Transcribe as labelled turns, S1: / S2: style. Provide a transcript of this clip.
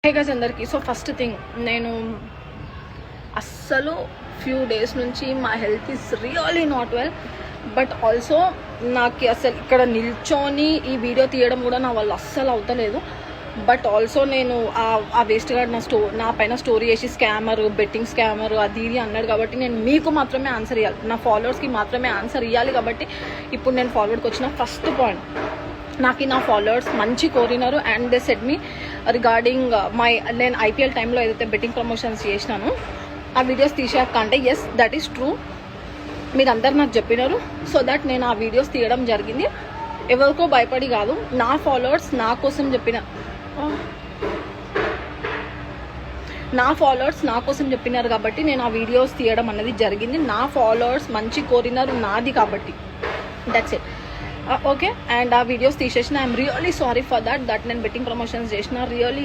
S1: Hey guys అందరికీ. So first thing, నేను అస్సలు ఫ్యూ డేస్ నుంచి మా health is really not well. But also నాకు అసలు ఇక్కడ నిల్చొని ఈ వీడియో తీయడం కూడా నా వల్ల అస్సలు అవుతలేదు. బట్ ఆల్సో నేను ఆ వేస్ట్ గార్డ్ నా పైన స్టోరీ చేసి స్కామర్, బెట్టింగ్ స్కామర్ అది ఇది అన్నాడు కాబట్టి నేను మీకు మాత్రమే ఆన్సర్ ఇవ్వాలి, నా ఫాలోవర్స్కి మాత్రమే ఆన్సర్ ఇవ్వాలి. కాబట్టి ఇప్పుడు నేను ఫార్వర్డ్కి వచ్చిన ఫస్ట్ పాయింట్, నాకు నా ఫాలోవర్స్ మంచి కోరినారు and they said me regarding నేను ఐపీఎల్ టైంలో ఏదైతే బెట్టింగ్ ప్రమోషన్స్ చేసినాను ఆ వీడియోస్ తీసాక అంటే ఎస్ దట్ ఈస్ ట్రూ, మీరు అందరు నాకు చెప్పినారు. సో దట్ నేను ఆ వీడియోస్ తీయడం జరిగింది. ఎవరికో భయపడి కాదు, నా ఫాలోవర్స్ నా కోసం చెప్పినారు కాబట్టి నేను ఆ వీడియోస్ తీయడం అనేది జరిగింది. నా ఫాలోవర్స్ మంచి కోరినారు నాది కాబట్టి, దట్స్ ఇట్. ఓకే, అండ్ ఆ వీడియోస్ తీసేసిన I'm really sorry for that నేను బెట్టింగ్ ప్రమోషన్స్ చేసిన రియలీ